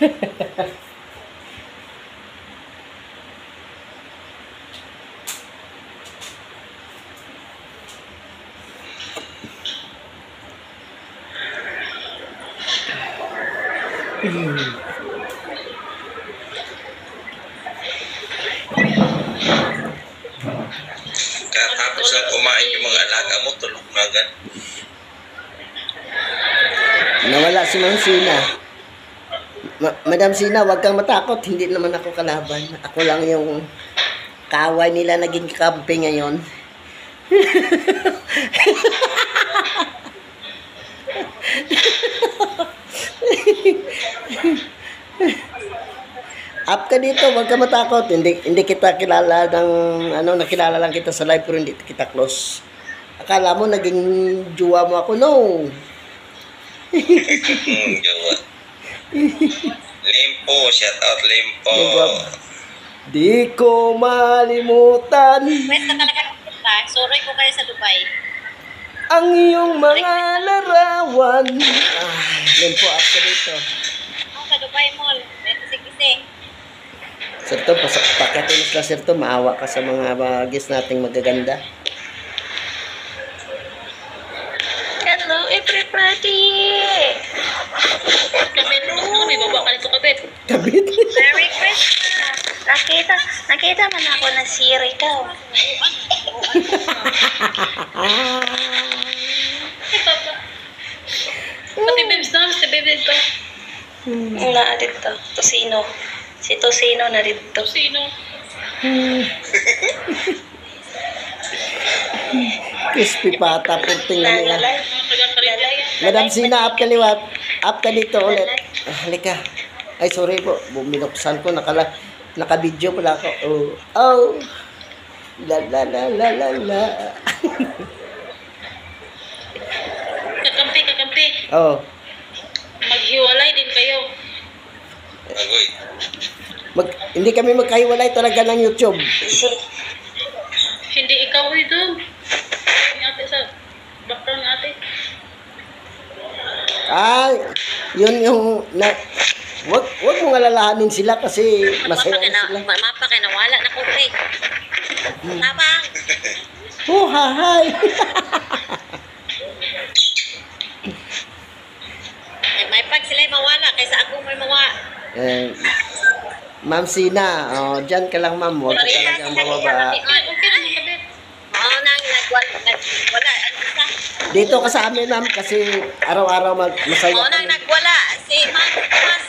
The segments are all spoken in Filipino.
Katapos na kumain yung mga alaga mo, tulog na agad. Nawala si Ma'am Sina. Madam Sina, huwag kang matakot. Hindi naman ako kalaban. Ako lang yung kaaway nila naging kampi ngayon. Up ka dito, huwag ka matakot. Hindi kita kilala ng ano, nakilala lang kita sa live pero hindi kita close. Akala mo naging jowa mo ako, no. Jowa. Limpo, shout out Limpo. Di ko malimutan. Wait na talaga kita. Sorry ko kayo sa Dubai. Ang iyong mga larawan. Limpo, up ka dito. Ako sa Dubai Mall. Sige. Sir to, pakitin sila sir to, maawa ka sa mga bagis nating magaganda. Hello everybody! Kabit mo, may baba ka nito kabit. Kabit? Merry Christmas! Nakita man ako na siri ka. Pati Bebs na, si Bebs dito. Na dito, Tosino. Si Tosino na dito. Tosino. Crispy pata, puting na nila. Madam Sina, up ka liwat. Up ka dito ulit. Halika. Ay, sorry po. Binuksan ko. Naka-video pala ako. Oh. La. Kakampi. Oh. Maghiwalay din kayo. Agoy. Hindi kami magkahiwalay talaga ng YouTube. Hindi ikaw ito. Yung ate sa background ate. Yun yung wag mong alalahanin sila kasi masaya sila. Mapakinawala na ko pre. Tabang. Oh, hi. May pag sila'y mawala kaysa ako may mawala. Ma'am Sina, dyan ka lang ma'am. Huwag ka talagang mababa. Okay na kabit. Oo nang nagwala. Dito ka sa amin ma'am kasi araw-araw masaya Oo nang kami. nagwala. Si Ma'am Mas.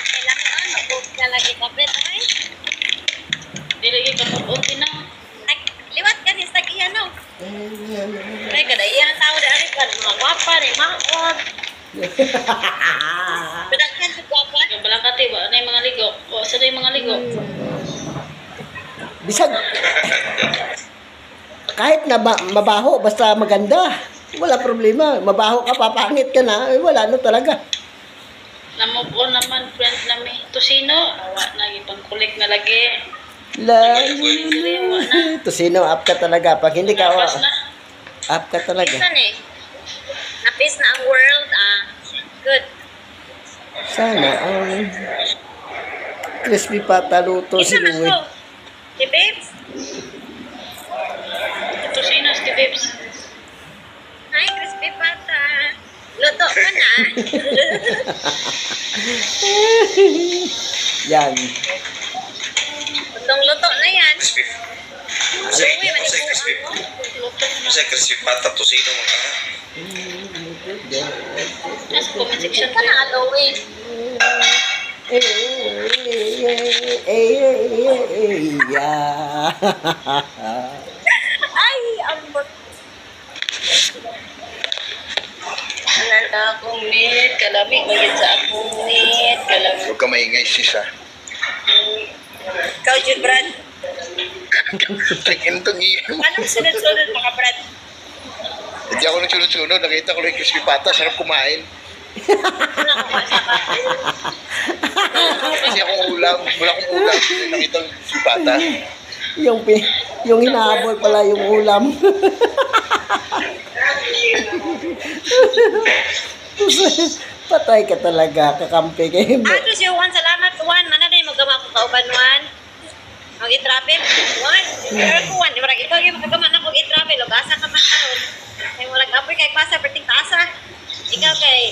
Kailangan mag-book na lagi kabit. Ay. Dili ka mag-book na. Liwat ka ni sa kiyano. Ay kada iyan ang tao dari kan mga gwapa ni maot. Pedaghan sa gwapa. Yung balakati ba na yung mga ligo? O sa yung mga ligo? Bisag kahit na mabaho basta maganda. Wala problema. Mabaho ka, papangit ka na. Wala na talaga. Na-move on naman, friend namin. Tosino, awa na ipang kulik na lagi. Tosino, up ka talaga. Pag hindi ka, Napas na. up ka talaga. Pisan eh. Napis na ang world, good. Sana, crispy pata luto si Isa na Louie. ko. Si Babes? Tosino, si Babes. Hi, crispy pata. Luto ka na. Yan. Lutong-luto na yan. Crispy. Masay crispy pata to sino mo ka? Nasa comment section ka na, Halloween. Ay, ambot. Nanda akong meat, kalamig magiging sa akong meat, kalamig. Huwag ka maingay sis ha. Ikaw, Jun, Brad. Tingin itong iyo. Anong sunod-sunod, mga Brad? Hindi ako nagsunod-sunod. Nakita ko lang yung crispy pata. Sarap kumain. Kasi akong ulam. Wala akong ulam. Nakita ko yung crispy pata. yung hinahabol pala yung ulam. Patay ka talaga, kakampi kayo. Ato si Juan, salamat Juan. Mana din magama ko kauban Juan. Mag i-travel Juan. Pero Juan, di marag ikaw yung magagama na kog i-travel. Asa ka man karon. Kay wala ka kay pasa perting taasa. Ikaw kay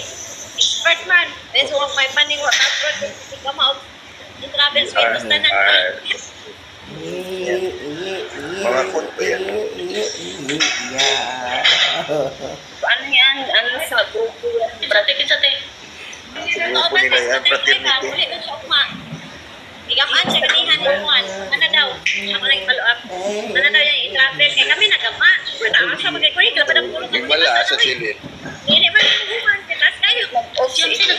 expert man. Then so may paning wa ka pro ikaw mao i-travel sa basta na. Mga kunto yan. Ano yan? Ano sa grupo? Kita-te. Grupo nila yan, fraternity. Uli ko sa ukma. Igamaan siya kanihan ni Juan. Ano daw? Ako nang follow-up. Ano daw yung i-travel? Kaya kami nagama. Wala siya magkikunin. Kaya pa ng pulong. Yung mala sa silid. Hindi man yung Juan. Kitas kayo. Siyempre,